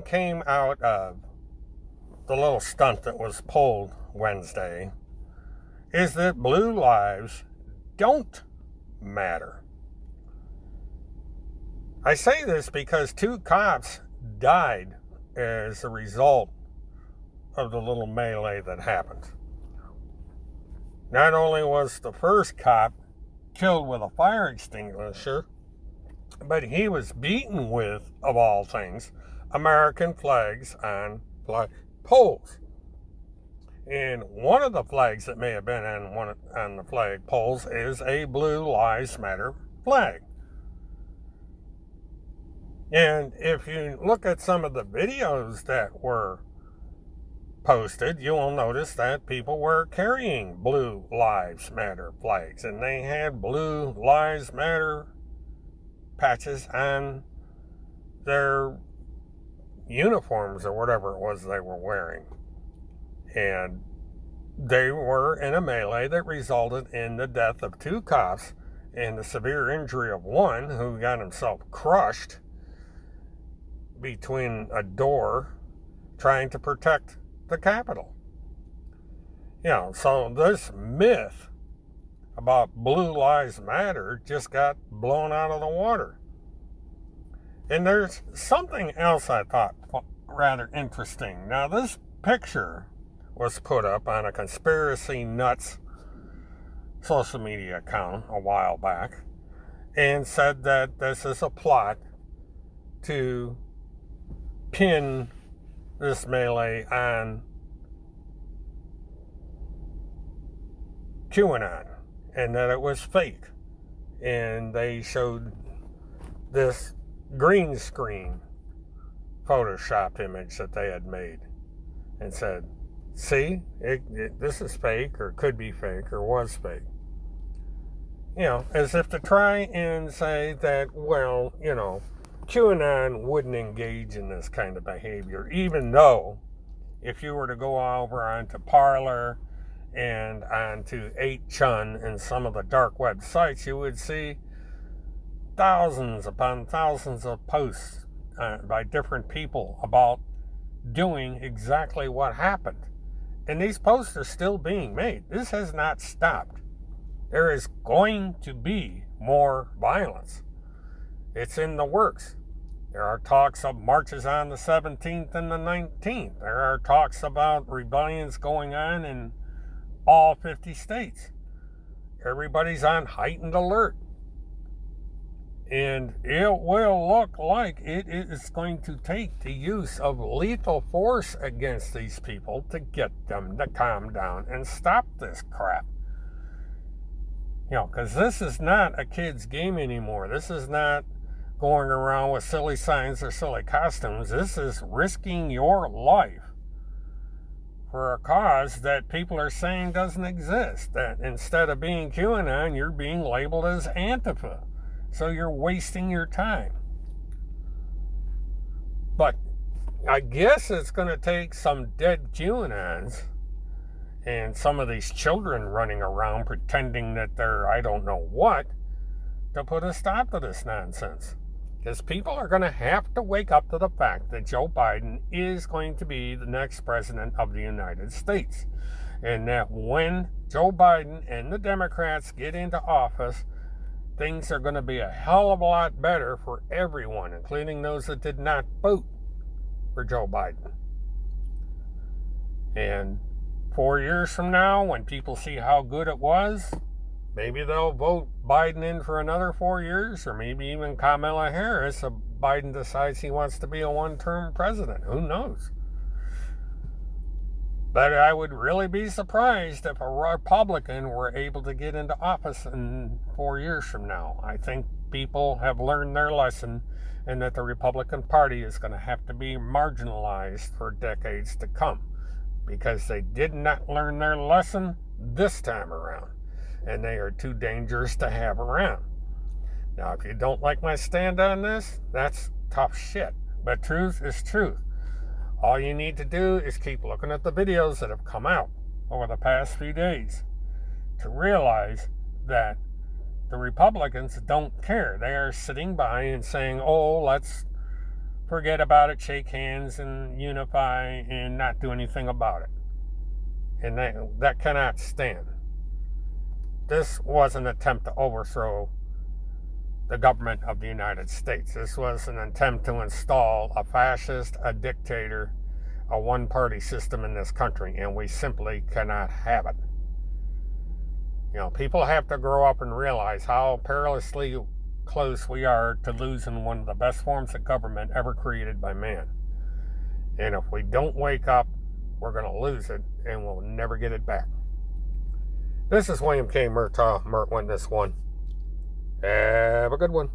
thing came out of the little stunt that was pulled Wednesday is that blue lives don't matter. I say this because 2 cops died as a result of the little melee that happened. Not only was the first cop killed with a fire extinguisher, but he was beaten with, of all things, American flags on flag poles. And one of the flags that may have been on the flag poles is a Blue Lives Matter flag. And if you look at some of the videos that were posted, you will notice that people were carrying Blue Lives Matter flags, and they had Blue Lives Matter patches on their uniforms or whatever it was they were wearing. And they were in a melee that resulted in the death of 2 cops and the severe injury of one who got himself crushed between a door trying to protect the Capitol. So this myth about Blue Lives Matter just got blown out of the water. And there's something else I thought rather interesting. Now, this picture was put up on a Conspiracy Nuts social media account a while back and said that this is a plot to pin this melee on QAnon and that it was fake. And they showed this green screen photoshopped image that they had made and said, see, this is fake or could be fake or was fake. As if to try and say that, QAnon wouldn't engage in this kind of behavior, even though if you were to go over onto Parler and onto 8chan and some of the dark websites, you would see thousands upon thousands of posts by different people about doing exactly what happened. And these posts are still being made. This has not stopped. There is going to be more violence. It's in the works. There are talks of marches on the 17th and the 19th. There are talks about rebellions going on in all 50 states. Everybody's on heightened alert. And it will look like it is going to take the use of lethal force against these people to get them to calm down and stop this crap. Because this is not a kid's game anymore. This is not going around with silly signs or silly costumes. This is risking your life for a cause that people are saying doesn't exist. That instead of being QAnon, you're being labeled as Antifa. So you're wasting your time. But I guess it's going to take some dead QAnons and some of these children running around pretending that they're I don't know what to put a stop to this nonsense. Because people are going to have to wake up to the fact that Joe Biden is going to be the next president of the United States. And that when Joe Biden and the Democrats get into office, things are going to be a hell of a lot better for everyone, including those that did not vote for Joe Biden. And 4 years from now, when people see how good it was, maybe they'll vote Biden in for another 4 years, or maybe even Kamala Harris if Biden decides he wants to be a one-term president. Who knows? But I would really be surprised if a Republican were able to get into office in 4 years from now. I think people have learned their lesson and that the Republican Party is going to have to be marginalized for decades to come because they did not learn their lesson this time around, and they are too dangerous to have around. Now, if you don't like my stand on this, that's tough shit. But truth is truth. All you need to do is keep looking at the videos that have come out over the past few days to realize that the Republicans don't care. They are sitting by and saying, oh, let's forget about it, shake hands, and unify and not do anything about it. And that cannot stand. This was an attempt to overthrow the government of the United States. This was an attempt to install a fascist, a dictator, a one-party system in this country, and we simply cannot have it. You know, people have to grow up and realize how perilously close we are to losing one of the best forms of government ever created by man. And if we don't wake up, we're going to lose it, and we'll never get it back. This is William K. Murtaugh, Mert Witness 1. Have a good one.